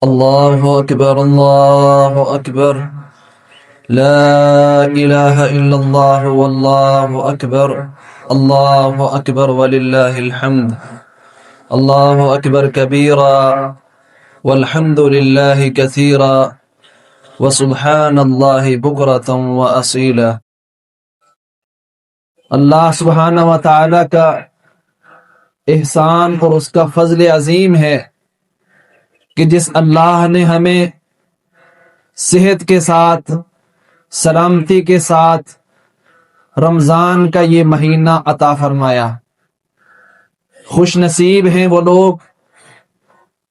الله أكبر الله أكبر لا إله إلا الله والله أكبر الله أكبر ولله الحمد الله أكبر كبيرا والحمد لله كثيرا وسبحان الله بكرة وأصيلا۔ اللہ سبحانہ و تعالی کا احسان اور اس کا فضل عظیم ہے کہ جس اللہ نے ہمیں صحت کے ساتھ سلامتی کے ساتھ رمضان کا یہ مہینہ عطا فرمایا۔ خوش نصیب ہیں وہ لوگ،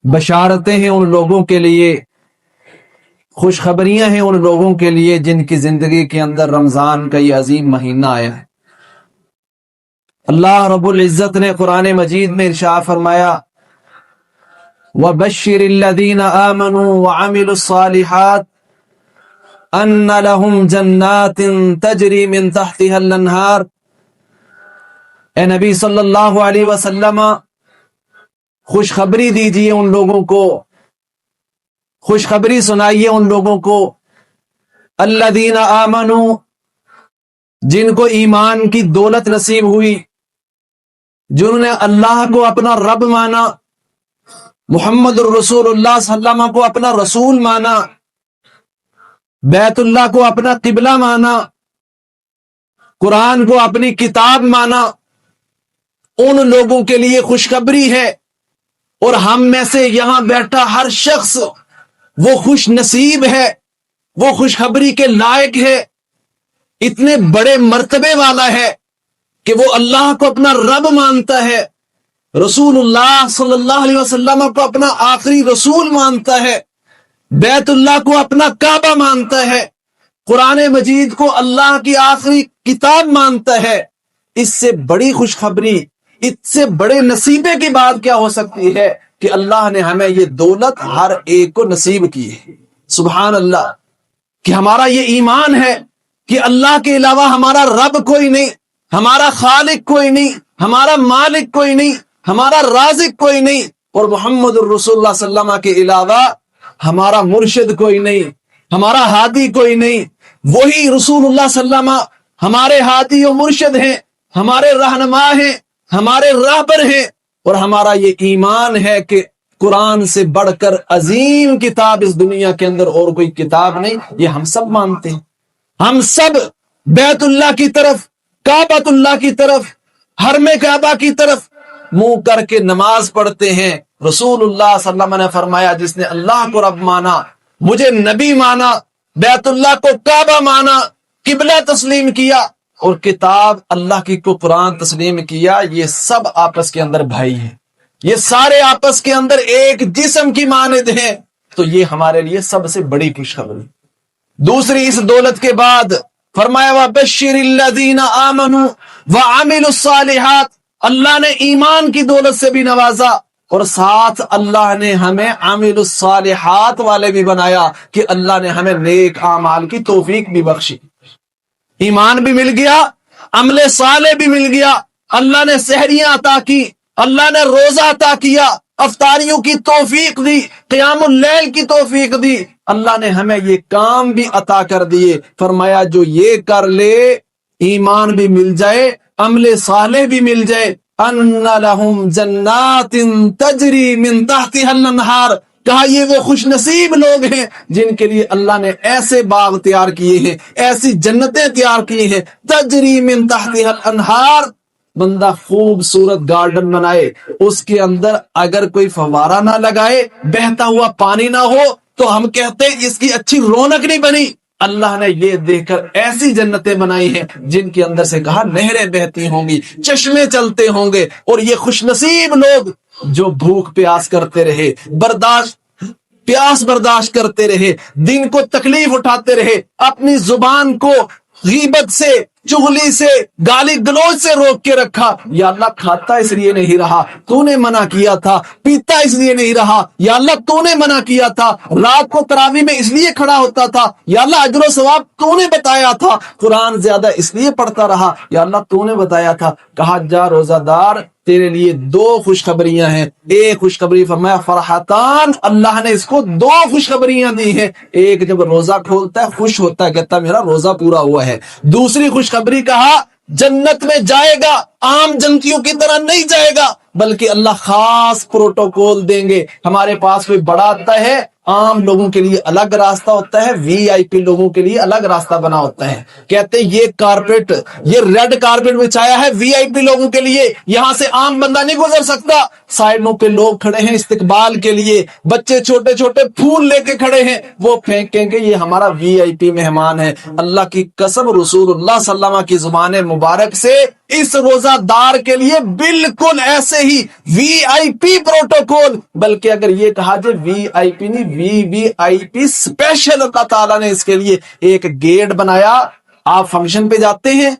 بشارتیں ہیں ان لوگوں کے لیے، خوشخبریاں ہیں ان لوگوں کے لیے جن کی زندگی کے اندر رمضان کا یہ عظیم مہینہ آیا ہے۔ اللہ رب العزت نے قرآن مجید میں ارشاد فرمایا وَبَشِّرِ الَّذِينَ آمَنُوا وَعَمِلُوا الصَّالِحَاتِ أَنَّ لَهُمْ جَنَّاتٍ تَجْرِي مِن تَحْتِهَا الْأَنْهَارُ۔ اے نبی صلی اللہ علیہ وسلم، خوشخبری دیجئے ان لوگوں کو، خوشخبری سنائیے ان لوگوں کو، الذین آمنوا، جن کو ایمان کی دولت نصیب ہوئی، جنہوں نے اللہ کو اپنا رب مانا، محمد الرسول اللہ صلی اللہ علیہ وسلم کو اپنا رسول مانا، بیت اللہ کو اپنا قبلہ مانا، قرآن کو اپنی کتاب مانا، ان لوگوں کے لیے خوشخبری ہے۔ اور ہم میں سے یہاں بیٹھا ہر شخص وہ خوش نصیب ہے، وہ خوشخبری کے لائق ہے، اتنے بڑے مرتبے والا ہے کہ وہ اللہ کو اپنا رب مانتا ہے، رسول اللہ صلی اللہ علیہ وسلم کو اپنا آخری رسول مانتا ہے، بیت اللہ کو اپنا کعبہ مانتا ہے، قرآن مجید کو اللہ کی آخری کتاب مانتا ہے۔ اس سے بڑی خوشخبری، اس سے بڑے نصیبے کی بات کیا ہو سکتی ہے کہ اللہ نے ہمیں یہ دولت ہر ایک کو نصیب کی ہے۔ سبحان اللہ، کہ ہمارا یہ ایمان ہے کہ اللہ کے علاوہ ہمارا رب کوئی نہیں، ہمارا خالق کوئی نہیں، ہمارا مالک کوئی نہیں، ہمارا رازق کوئی نہیں، اور محمد الرسول اللہ صلی اللہ علیہ وسلم کے علاوہ ہمارا مرشد کوئی نہیں، ہمارا ہادی کوئی نہیں۔ وہی رسول اللہ صلی اللہ علیہ وسلم ہمارے ہادی و مرشد ہیں، ہمارے رہنما ہیں، ہمارے راہبر ہیں، اور ہمارا یہ ایمان ہے کہ قرآن سے بڑھ کر عظیم کتاب اس دنیا کے اندر اور کوئی کتاب نہیں۔ یہ ہم سب مانتے ہیں، ہم سب بیت اللہ کی طرف، کعبۃ اللہ کی طرف، حرم کعبہ کی طرف منہ کر کے نماز پڑھتے ہیں۔ رسول اللہ صلی اللہ علیہ وسلم نے فرمایا جس نے اللہ کو رب مانا، مجھے نبی مانا، بیت اللہ کو کعبہ مانا، قبلہ تسلیم کیا، اور کتاب اللہ کی کو قرآن تسلیم کیا، یہ سب آپس کے اندر بھائی ہیں، یہ سارے آپس کے اندر ایک جسم کی مانند ہیں۔ تو یہ ہمارے لیے سب سے بڑی خوشخبری۔ دوسری اس دولت کے بعد فرمایا وَبَشِّرِ الَّذِينَ آمَنُوا وَعَمِلُوا الصَّالِحَاتِ، اللہ نے ایمان کی دولت سے بھی نوازا، اور ساتھ اللہ نے ہمیں عامل الصالحات والے بھی بنایا کہ اللہ نے ہمیں نیک اعمال کی توفیق بھی بخشی۔ ایمان بھی مل گیا، عمل صالح بھی مل گیا، اللہ نے سحریاں عطا کی، اللہ نے روزہ عطا کیا، افطاریوں کی توفیق دی، قیام اللیل کی توفیق دی، اللہ نے ہمیں یہ کام بھی عطا کر دیے۔ فرمایا جو یہ کر لے، ایمان بھی مل جائے، عمل صالح بھی مل جائے، ان لہم جنات تجری من تحتها الانہار، کہا یہ وہ خوش نصیب لوگ ہیں جن کے لیے اللہ نے ایسے باغ تیار کیے ہیں، ایسی جنتیں تیار کی ہیں، تجری من تحتها الانہار۔ بندہ خوبصورت گارڈن بنائے، اس کے اندر اگر کوئی فوارہ نہ لگائے، بہتا ہوا پانی نہ ہو، تو ہم کہتے ہیں اس کی اچھی رونق نہیں بنی۔ اللہ نے یہ دیکھ کر ایسی جنتیں بنائی ہیں جن کے اندر سے کہا نہریں بہتی ہوں گی، چشمے چلتے ہوں گے، اور یہ خوش نصیب لوگ جو بھوک پیاس کرتے رہے، پیاس برداشت کرتے رہے، دن کو تکلیف اٹھاتے رہے، اپنی زبان کو غیبت سے، چغلی سے، گالی گلوچ سے روک کے رکھا۔ یا اللہ کھاتا اس لیے نہیں رہا، تو نے منع کیا تھا، پیتا اس لیے نہیں رہا، یا اللہ تو نے منع کیا تھا، رات کو تراویح میں اس لیے کھڑا ہوتا تھا، یا اللہ اجر و ثواب تو نے بتایا تھا، قرآن زیادہ اس لیے پڑھتا رہا، یا اللہ تو نے بتایا تھا۔ کہا جا روزہ دار، تیرے لیے دو خوشخبریاں ہیں. ایک خوشخبری فرمایا فرحتان, اللہ نے اس کو دو خوشخبریاں دی ہیں. ایک جب روزہ کھولتا ہے خوش ہوتا ہے, کہتا ہے میرا روزہ پورا ہوا ہے. دوسری خوشخبری کہا جنت میں جائے گا, عام جنتیوں کی طرح نہیں جائے گا, بلکہ اللہ خاص پروٹوکول دیں گے. ہمارے پاس کوئی بڑا آتا ہے, عام لوگوں کے لیے الگ راستہ ہوتا ہے, وی آئی پی لوگوں کے لیے الگ راستہ بنا ہوتا ہے. کہتے ہیں یہ کارپیٹ, یہ ریڈ کارپیٹ بچھایا ہے وی آئی پی لوگوں کے لیے, یہاں سے عام بندہ نہیں گزر سکتا. سائڈوں پہ لوگ کھڑے ہیں استقبال کے لیے, بچے چھوٹے چھوٹے پھول لے کے کھڑے ہیں, وہ پھینکیں گے یہ ہمارا وی آئی پی مہمان ہے. اللہ کی قسم رسول اللہ صلی اللہ علیہ وسلم کی زبان مبارک سے اس روزہ دار کے لیے بالکل ایسے ہی وی آئی پی پروٹوکول, بلکہ اگر یہ کہا جائے وی آئی پی نہیں وی آئی پی اسپیشل, اللہ تعالیٰ نے اس کے لیے ایک گیٹ بنایا. آپ فنکشن پہ جاتے ہیں,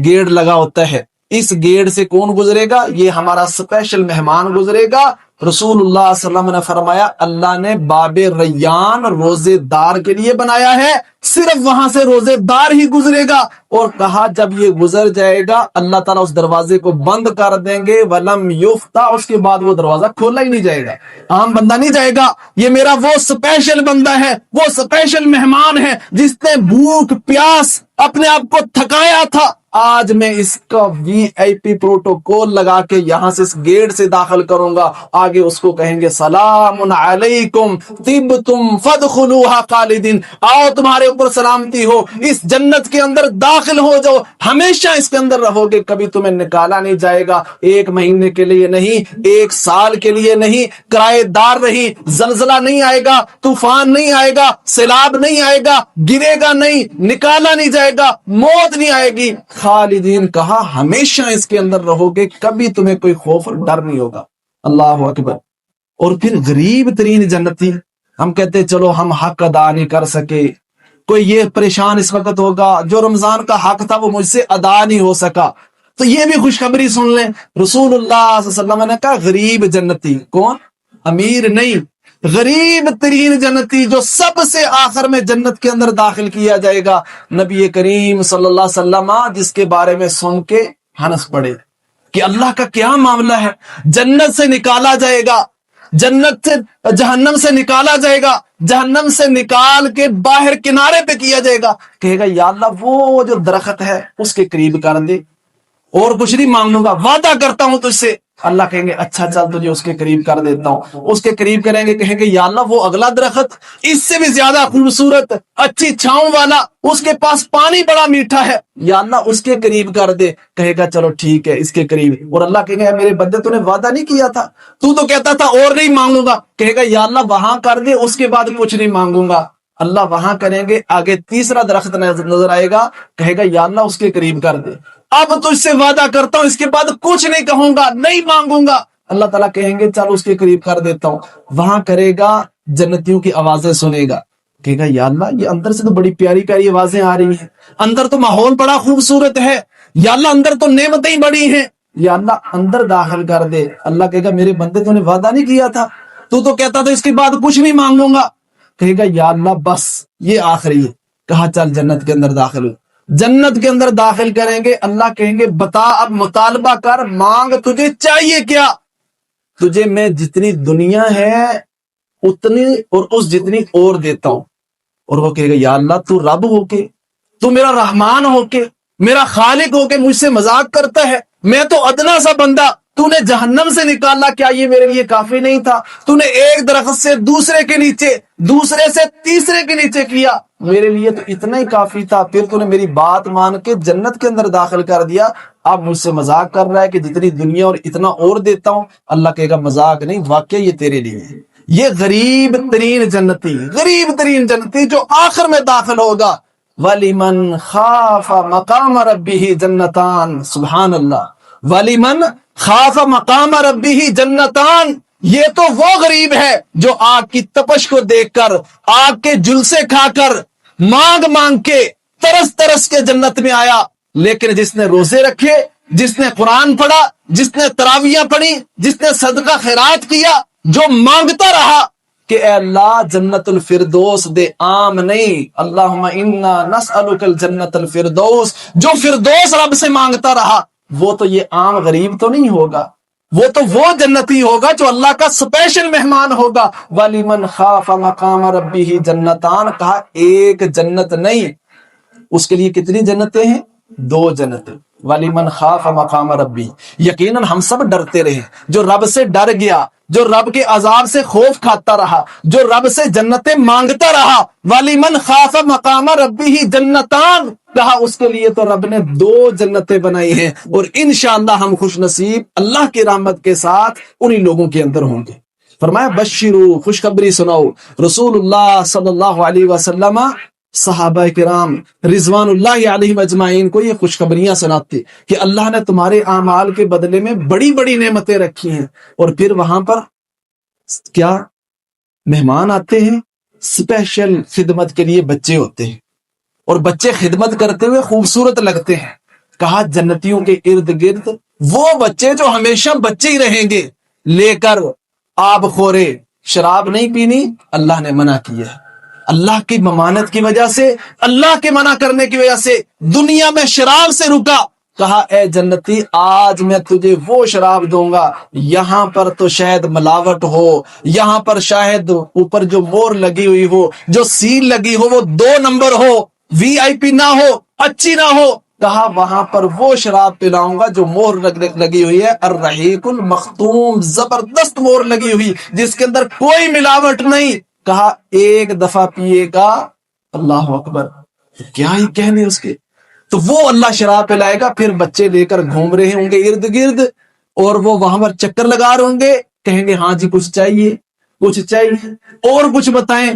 گیٹ لگا ہوتا ہے, اس گیٹ سے کون گزرے گا؟ یہ ہمارا اسپیشل مہمان گزرے گا. رسول اللہ صلی اللہ علیہ وسلم نے فرمایا اللہ نے باب ریان روزے دار کے لیے بنایا ہے, صرف وہاں سے روزے دار ہی گزرے گا. اور کہا جب یہ گزر جائے گا اللہ تعالیٰ اس دروازے کو بند کر دیں گے, ولم یفتح, اس کے بعد وہ دروازہ کھولا ہی نہیں جائے گا, عام بندہ نہیں جائے گا. یہ میرا وہ اسپیشل بندہ ہے, وہ اسپیشل مہمان ہے جس نے بھوک پیاس اپنے آپ کو تھکایا تھا. آج میں اس کا وی آئی پی پروٹوکول لگا کے یہاں سے اس گیٹ سے داخل کروں گا. آگے اس کو کہیں گے سلام علیکم طبتم فادخلوها خالدین, آؤ تمہارے اوپر سلامتی ہو, اس جنت کے اندر داخل ہو جاؤ, ہمیشہ اس کے اندر رہو گے, کبھی تمہیں نکالا نہیں جائے گا. 1 مہینے کے لیے نہیں, 1 سال کے لیے نہیں, کرایہ دار نہیں, زلزلہ نہیں آئے گا, طوفان نہیں آئے گا, سیلاب نہیں آئے گا, گرے گا نہیں, نکالا نہیں جائے گا, موت نہیں آئے گی. خالدین کہا ہمیشہ اس کے اندر رہو گے, کبھی تمہیں کوئی خوف اور ڈر نہیں ہوگا. اللہ اکبر. اور پھر غریب ترین جنتی, ہم کہتے چلو ہم حق ادا نہیں کر سکے, کوئی یہ پریشان اس وقت ہوگا جو رمضان کا حق تھا وہ مجھ سے ادا نہیں ہو سکا, تو یہ بھی خوشخبری سن لیں. رسول اللہ صلی اللہ علیہ وسلم نے کہا غریب جنتی کون؟ امیر نہیں, غریب ترین جنتی جو سب سے آخر میں جنت کے اندر داخل کیا جائے گا. نبی کریم صلی اللہ علیہ وسلم جس کے بارے میں سن کے ہنس پڑے کہ اللہ کا کیا معاملہ ہے, جنت سے نکالا جائے گا, جنت سے جہنم سے نکالا جائے گا, جہنم سے نکال کے باہر کنارے پہ کیا جائے گا. کہے گا یا اللہ وہ جو درخت ہے اس کے قریب کر دے, اور کچھ نہیں مانگوں گا, وعدہ کرتا ہوں تجھ سے. اللہ کہیں گے اچھا چل تجھے اس کے قریب کر دیتا ہوں. اس کے قریب کریں گے, کہیں گے یا اللہ وہ اگلا درخت اس سے بھی زیادہ خوبصورت, اچھی چھاؤں والا, اس کے پاس پانی بڑا میٹھا ہے, یا اللہ اس کے قریب کر دے. کہے گا چلو ٹھیک ہے اس کے قریب. اور اللہ کہیں گے میرے بندے تو نے وعدہ نہیں کیا تھا, تو کہتا تھا اور نہیں مانگوں گا. کہے گا یا اللہ وہاں کر دے, اس کے بعد کچھ نہیں مانگوں گا. اللہ وہاں کریں گے, آگے تیسرا درخت نظر آئے گا, کہے گا یا اللہ اس کے قریب کر دے, اب تجھ سے وعدہ کرتا ہوں اس کے بعد کچھ نہیں کہوں گا, نہیں مانگوں گا. اللہ تعالیٰ کہیں گے چل اس کے قریب کر دیتا ہوں. وہاں کرے گا, جنتیوں کی آوازیں سنے گا, کہے گا یا اللہ یہ اندر سے تو بڑی پیاری پیاری آوازیں آ رہی ہیں, اندر تو ماحول بڑا خوبصورت ہے, یا اللہ اندر تو نعمتیں بڑی ہیں, یا اللہ اندر داخل کر دے. اللہ کہے گا میرے بندے تو نے وعدہ نہیں کیا تھا, تو کہتا تھا اس کے بعد کچھ نہیں مانگوں گا. کہے گا یا اللہ بس یہ آخری ہے. کہا چل جنت کے اندر داخل ہو. جنت کے اندر داخل کریں گے, اللہ کہیں گے بتا اب مطالبہ کر, مانگ, تجھے چاہیے کیا؟ تجھے میں جتنی دنیا ہے اتنی اور اس جتنی اور دیتا ہوں. اور وہ کہے گا یا اللہ تو رب ہو کے, تو میرا رحمان ہو کے, میرا خالق ہو کے مجھ سے مذاق کرتا ہے, میں تو ادنا سا بندہ, تو نے جہنم سے نکالا, کیا یہ میرے لیے کافی نہیں تھا؟ تو نے ایک درخت سے دوسرے کے نیچے, دوسرے سے تیسرے کے نیچے کیا, میرے لیے تو اتنا ہی کافی تھا. پھر تو نے میری بات مان کے جنت کے اندر داخل کر دیا, اب مجھ سے مذاق کر رہا ہے کہ جتنی دنیا اور اتنا اور دیتا ہوں. اللہ کہے گا مذاق نہیں, واقعی یہ تیرے لیے ہے. یہ غریب ترین جنتی, غریب ترین جنتی جو آخر میں داخل ہوگا. وَلِمَنْ خَافَ مَقَامَ رَبِّهِ جَنَّتَانِ, سبحان اللہ, وَلِمَنْ خَافَ مَقَامَ رَبِّهِ جَنَّتَانِ. یہ تو وہ غریب ہے جو آگ کی تپش کو دیکھ کر, آگ کے جلسے کھا کر, مانگ مانگ کے, ترس ترس کے جنت میں آیا. لیکن جس نے روزے رکھے, جس نے قرآن پڑھا, جس نے تراویحیں پڑھی, جس نے صدقہ خیرات کیا, جو مانگتا رہا کہ اے اللہ جنت الفردوس دے, عام نہیں, اللہم انا نسألک الجنت الفردوس, جو فردوس رب سے مانگتا رہا, وہ تو یہ عام غریب تو نہیں ہوگا. وہ تو وہ جنتی ہوگا جو اللہ کا اسپیشل مہمان ہوگا. وَلِمَنْ خَافَ مَقَامَ رَبِّهِ جنتان، کہا ایک جنت نہیں، اس کے لیے کتنی جنتیں ہیں؟ 2 جنتیں. وَلِمَنْ خَافَ مَقَامَ رَبِّهِ، یقیناً ہم سب ڈرتے رہے، جو رب سے ڈر گیا، جو رب کے عذاب سے خوف کھاتا رہا، جو رب سے جنتیں مانگتا رہا. وَلِمَنْ خَافَ مَقَامَ رَبِّهِ جنتان، کہا اس کے لیے تو رب نے 2 جنتیں بنائی ہیں، اور انشاءاللہ ہم خوش نصیب اللہ کی رحمت کے ساتھ انہی لوگوں کے اندر ہوں گے. فرمایا بشرو، خوشخبری سناؤ. رسول اللہ صلی اللہ علیہ وسلم صحابہ کرام رضوان اللہ علیہم اجمعین کو یہ خوشخبریاں سناتے کہ اللہ نے تمہارے اعمال کے بدلے میں بڑی بڑی نعمتیں رکھی ہیں. اور پھر وہاں پر کیا مہمان آتے ہیں، اسپیشل خدمت کے لیے بچے ہوتے ہیں، اور بچے خدمت کرتے ہوئے خوبصورت لگتے ہیں. کہا جنتیوں کے ارد گرد وہ بچے جو ہمیشہ بچے ہی رہیں گے، لے کر آب خورے، شراب نہیں پینی، اللہ نے منع کیا ہے. اللہ کی ممانت کی وجہ سے، اللہ کے منع کرنے کی وجہ سے دنیا میں شراب سے رکا. کہا اے جنتی، آج میں تجھے وہ شراب دوں گا، یہاں پر تو شاید ملاوٹ ہو، یہاں پر شاید اوپر جو مور لگی ہوئی ہو، جو سیل لگی ہو، وہ 2 نمبر ہو، وی آئی پی نہ ہو، اچھی نہ ہو. کہا وہاں پر وہ شراب پلاؤں گا جو مور لگی ہوئی ہے، الرحیق المختوم، زبردست مور لگی ہوئی جس کے اندر کوئی ملاوٹ نہیں. کہا ایک دفعہ پیے گا، اللہ اکبر، کیا ہی کہنے اس کے. تو وہ اللہ شراب پلائے گا، پھر بچے لے کر گھوم رہے ہوں گے ارد گرد، اور وہ وہاں پر چکر لگا رہے ہوں گے، کہیں گے ہاں جی کچھ چاہیے، کچھ چاہیے، اور کچھ بتائیں.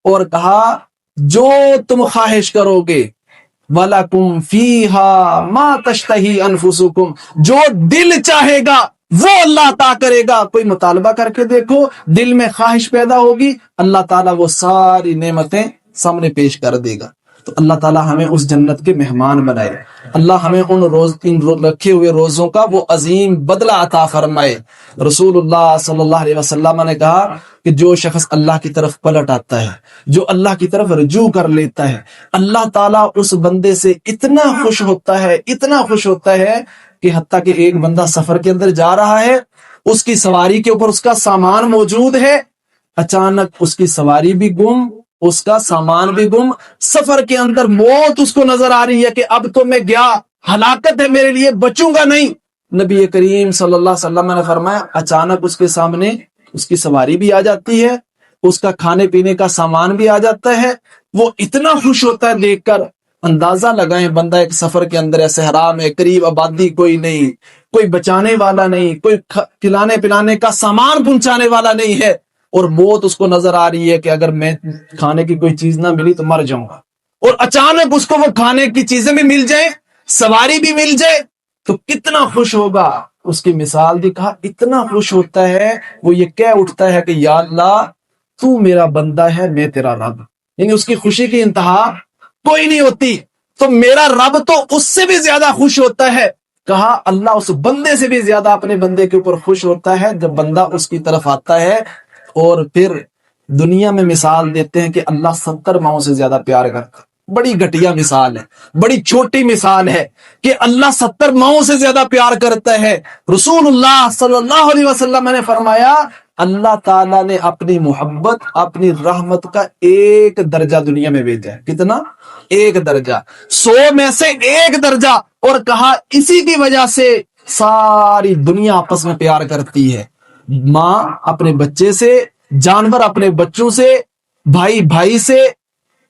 اور کہا جو تم خواہش کرو گے، وَلَكُمْ فِيهَا مَا تَشْتَهِي أَنفُسُكُمْ، جو دل چاہے گا وہ اللہ عطا کرے گا. کوئی مطالبہ کر کے دیکھو، دل میں خواہش پیدا ہوگی، اللہ تعالیٰ وہ ساری نعمتیں سامنے پیش کر دے گا. تو اللہ تعالیٰ ہمیں اس جنت کے مہمان بنائے، اللہ ہمیں ان رکھے ہوئے روزوں کا وہ عظیم بدلہ عطا فرمائے. رسول اللہ صلی اللہ علیہ وسلم نے کہا کہ جو شخص اللہ کی طرف پلٹ آتا ہے، جو اللہ کی طرف رجوع کر لیتا ہے، اللہ تعالیٰ اس بندے سے اتنا خوش ہوتا ہے، اتنا خوش ہوتا ہے کہ حتیٰ کہ ایک بندہ سفر کے اندر جا رہا ہے، اس کی سواری کے اوپر اس کا سامان موجود ہے، اچانک اس کی سواری بھی گم، اس کا سامان بھی گم، سفر کے اندر موت اس کو نظر آ رہی ہے کہ اب تو میں گیا، ہلاکت ہے میرے لیے، بچوں گا نہیں. نبی کریم صلی اللہ علیہ وسلم نے فرمایا اچانک اس کے سامنے اس کی سواری بھی آ جاتی ہے، اس کا کھانے پینے کا سامان بھی آ جاتا ہے، وہ اتنا خوش ہوتا ہے دیکھ کر. اندازہ لگائیں بندہ ایک سفر کے اندر ہے، صحرا میں، قریب آبادی کوئی نہیں، کوئی بچانے والا نہیں، کوئی کھلانے پلانے کا سامان پہنچانے والا نہیں ہے، اور موت اس کو نظر آ رہی ہے کہ اگر میں کھانے کی کوئی چیز نہ ملی تو مر جاؤں گا، اور اچانک اس کو وہ کھانے کی چیزیں بھی مل جائیں، سواری بھی مل جائے، تو کتنا خوش ہوگا. اس کی مثال دکھا، اتنا خوش ہوتا ہے، وہ یہ کہہ اٹھتا ہے کہ یا اللہ تو میرا بندہ ہے، میں تیرا رب. یعنی اس کی خوشی کی انتہا کوئی نہیں ہوتی. تو میرا رب تو اس سے بھی زیادہ خوش ہوتا ہے. کہا اللہ اس بندے سے بھی زیادہ اپنے بندے کے اوپر خوش ہوتا ہے جب بندہ اس کی طرف آتا ہے. اور پھر دنیا میں مثال دیتے ہیں کہ اللہ 70 ماؤں سے زیادہ پیار کرتا ہے. بڑی گھٹیا مثال ہے، بڑی چھوٹی مثال ہے کہ اللہ 70 ماؤں سے زیادہ پیار کرتا ہے. رسول اللہ صلی اللہ علیہ وسلم نے فرمایا اللہ تعالیٰ نے اپنی محبت، اپنی رحمت کا 1 درجہ دنیا میں بھیجا ہے. کتنا؟ 1 درجہ، 100 میں سے 1 درجہ. اور کہا اسی کی وجہ سے ساری دنیا آپس میں پیار کرتی ہے. ماں اپنے بچے سے، جانور اپنے بچوں سے، بھائی بھائی سے،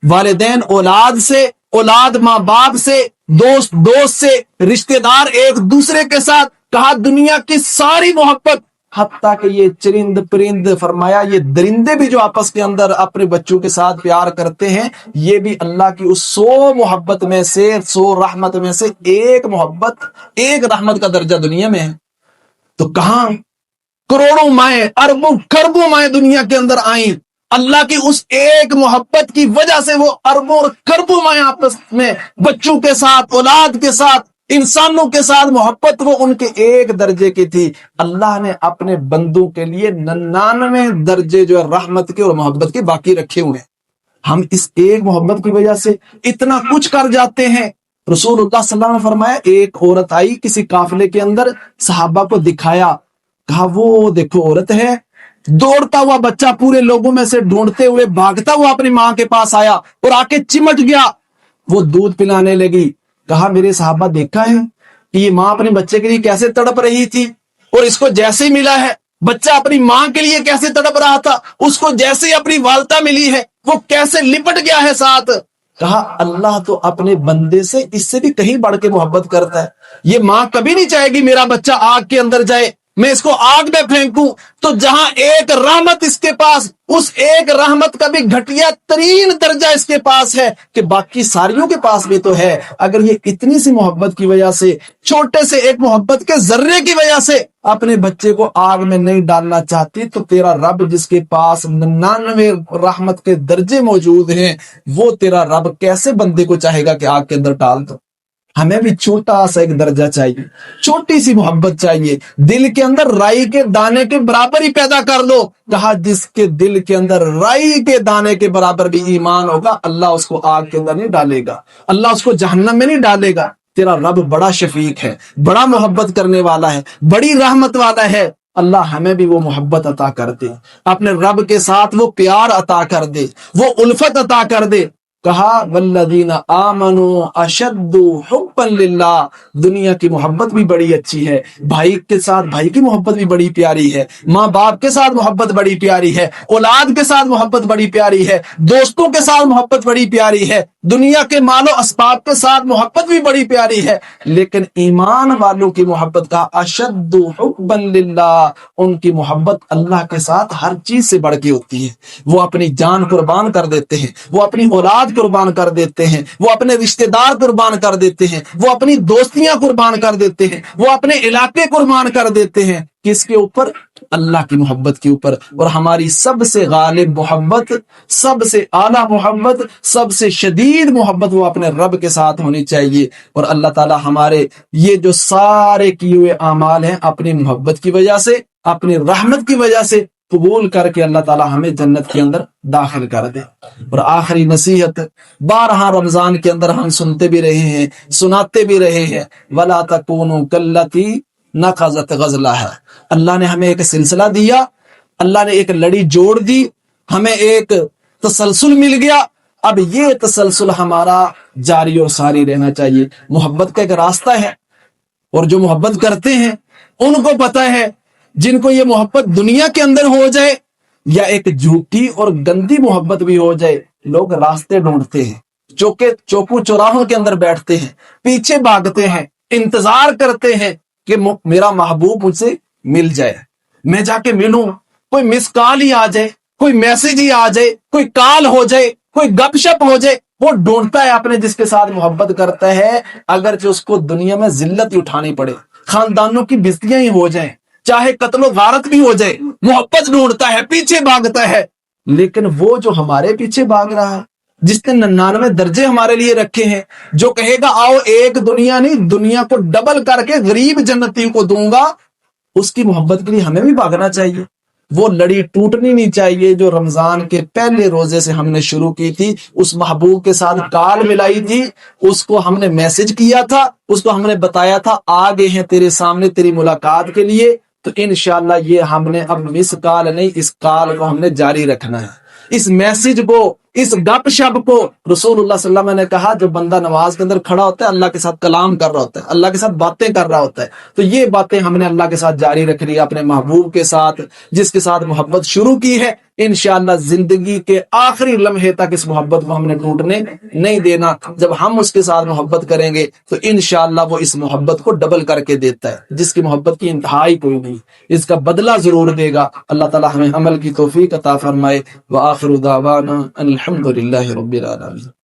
والدین اولاد سے، اولاد ماں باپ سے، دوست دوست سے، رشتہ دار ایک دوسرے کے ساتھ. کہا دنیا کی ساری محبت، حتیٰ کہ یہ چرند پرند، فرمایا یہ درندے بھی جو آپس کے اندر اپنے بچوں کے ساتھ پیار کرتے ہیں، یہ بھی اللہ کی اس 100 محبت میں سے، 100 رحمت میں سے 1 محبت، 1 رحمت کا درجہ دنیا میں ہے. تو کہاں کروڑوں مائیں، اربوں کروڑوں مائیں دنیا کے اندر آئیں، اللہ کی اس 1 محبت کی وجہ سے وہ اربوں اور کروڑوں مائیں آپس میں بچوں کے ساتھ، اولاد کے ساتھ، انسانوں کے ساتھ محبت وہ ان کے 1 درجے کی تھی. اللہ نے اپنے بندوں کے لیے 99 درجے جو ہے رحمت کے اور محبت کے باقی رکھے ہوئے ہیں. ہم اس 1 محبت کی وجہ سے اتنا کچھ کر جاتے ہیں. رسول اللہ صلی اللہ علیہ وسلم نے فرمایا ایک عورت آئی کسی قافلے کے اندر، صحابہ کو دکھایا کہا وہ دیکھو عورت ہے. دوڑتا ہوا بچہ پورے لوگوں میں سے ڈھونڈتے ہوئے بھاگتا ہوا اپنی ماں کے پاس آیا اور آ کے چمٹ گیا. وہ دودھ پلانے لگی. کہا میرے صحابہ دیکھا ہے کہ یہ ماں اپنے بچے کے لیے کیسے تڑپ رہی تھی, اور اس کو جیسے ہی ملا ہے بچہ اپنی ماں کے لیے کیسے تڑپ رہا تھا, اس کو جیسے ہی اپنی والدہ ملی ہے وہ کیسے لپٹ گیا ہے ساتھ. کہا اللہ تو اپنے بندے سے اس سے بھی کہیں بڑھ کے محبت کرتا ہے. یہ ماں کبھی نہیں چاہے گی میرا بچہ آگ کے اندر جائے, میں اس کو آگ میں پھینکوں. تو جہاں ایک رحمت اس کے پاس, اس ایک رحمت کا بھی گھٹیا ترین درجہ اس کے پاس ہے کہ باقی ساریوں کے پاس بھی تو ہے. اگر یہ اتنی سی محبت کی وجہ سے, چھوٹے سے ایک محبت کے ذرے کی وجہ سے اپنے بچے کو آگ میں نہیں ڈالنا چاہتی, تو تیرا رب جس کے پاس 99 رحمت کے درجے موجود ہیں, وہ تیرا رب کیسے بندے کو چاہے گا کہ آگ کے اندر ڈال دو. ہمیں بھی چھوٹا سا ایک درجہ چاہیے, چھوٹی سی محبت چاہیے. دل کے اندر رائی کے دانے کے برابر ہی پیدا کر دو. کہا جس کے دل کے اندر رائی کے دانے کے برابر بھی ایمان ہوگا, اللہ اس کو آگ کے اندر نہیں ڈالے گا, اللہ اس کو جہنم میں نہیں ڈالے گا. تیرا رب بڑا شفیق ہے, بڑا محبت کرنے والا ہے, بڑی رحمت والا ہے. اللہ ہمیں بھی وہ محبت عطا کر دے, اپنے رب کے ساتھ وہ پیار عطا کر دے, وہ الفت عطا کر دے. کہا والذین آمنوا اشد حبا للہ. دنیا کی محبت بھی بڑی اچھی ہے, بھائی کے ساتھ بھائی کی محبت بھی بڑی پیاری ہے, ماں باپ کے ساتھ محبت بڑی پیاری ہے, اولاد کے ساتھ محبت بڑی پیاری ہے, دوستوں کے ساتھ محبت بڑی پیاری ہے, دنیا کے مال و اسباب کے ساتھ محبت بھی بڑی پیاری ہے. لیکن ایمان والوں کی محبت کا اشد حبا للہ, ان کی محبت اللہ کے ساتھ ہر چیز سے بڑھ کے ہوتی ہے. وہ اپنی جان قربان کر دیتے ہیں, وہ اپنی اولاد قربان کر دیتے ہیں, وہ اپنے رشتہ دار قربان کر دیتے ہیں, وہ اپنی دوستیاں قربان کر دیتے ہیں, وہ اپنے علاقے قربان کر دیتے ہیں. کس کے اوپر؟ اللہ کی محبت کے اوپر. اور ہماری سب سے غالب محبت, سب سے اعلیٰ محبت, سب سے شدید محبت وہ اپنے رب کے ساتھ ہونی چاہیے. اور اللہ تعالی ہمارے یہ جو سارے کیے ہوئے اعمال ہیں اپنی محبت کی وجہ سے, اپنی رحمت کی وجہ سے قبول کر کے اللہ تعالی ہمیں جنت کے اندر داخل کر دے. اور آخری نصیحت, بارہا رمضان کے اندر ہم سنتے بھی رہے ہیں, سناتے بھی رہے ہیں, وَلَا تَكُونُوا كَالَّتِي نَقَضَتْ غَزْلَهَا. اللہ نے ہمیں ایک سلسلہ دیا, اللہ نے ایک لڑی جوڑ دی, ہمیں ایک تسلسل مل گیا. اب یہ تسلسل ہمارا جاری اور ساری رہنا چاہیے. محبت کا ایک راستہ ہے, اور جو محبت کرتے ہیں ان کو پتہ ہے, جن کو یہ محبت دنیا کے اندر ہو جائے یا ایک جھوٹی اور گندی محبت بھی ہو جائے, لوگ راستے ڈھونڈتے ہیں, چوکو چوراہوں کے اندر بیٹھتے ہیں, پیچھے بھاگتے ہیں, انتظار کرتے ہیں کہ میرا محبوب مجھ سے مل جائے, میں جا کے ملوں, کوئی مس کال ہی آ جائے, کوئی میسج ہی آ جائے, کوئی کال ہو جائے, کوئی گپ شپ ہو جائے. وہ ڈھونڈتا ہے اپنے جس کے ساتھ محبت کرتا ہے, اگرچہ اس کو دنیا میں ذلت ہی اٹھانی پڑے, خاندانوں کی بستیاں ہی ہو جائیں, چاہے قتل و غارت بھی ہو جائے, محبت ڈھونڈتا ہے, پیچھے بھاگتا ہے. لیکن وہ جو ہمارے پیچھے بھاگ رہا ہے, جس نے 99 درجے ہمارے لیے رکھے ہیں, جو کہے گا آؤ ایک دنیا نہیں دنیا کو ڈبل کر کے غریب جنتی کو دوں گا, اس کی محبت کے لیے ہمیں بھی بھاگنا چاہیے. وہ لڑی ٹوٹنی نہیں چاہیے جو رمضان کے پہلے روزے سے ہم نے شروع کی تھی. اس محبوب کے ساتھ کال ملائی تھی, اس کو ہم نے میسج کیا تھا, اس کو ہم نے بتایا تھا آگے ہیں تیرے سامنے تیری ملاقات کے لیے. تو انشاءاللہ یہ ہم نے اب مس کال نہیں, اس کال کو ہم نے جاری رکھنا ہے. اس میسج کو, اس گپ شپ کو, رسول اللہ صلی اللہ علیہ وسلم نے کہا جو بندہ نماز کے اندر کھڑا ہوتا ہے اللہ کے ساتھ کلام کر رہا ہوتا ہے, اللہ کے ساتھ باتیں کر رہا ہوتا ہے. تو یہ باتیں ہم نے اللہ کے ساتھ جاری رکھنی ہے, اپنے محبوب کے ساتھ, جس کے ساتھ محبت شروع کی ہے. انشاءاللہ زندگی کے آخری لمحے تک اس محبت کو ہم نے ٹوٹنے نہیں دینا. جب ہم اس کے ساتھ محبت کریں گے تو انشاءاللہ وہ اس محبت کو ڈبل کر کے دیتا ہے, جس کی محبت کی انتہائی کوئی نہیں, اس کا بدلہ ضرور دے گا. اللہ تعالی ہمیں عمل کی توفیق عطا فرمائے. وآخر دعوانا الحمدللہ رب العالمین.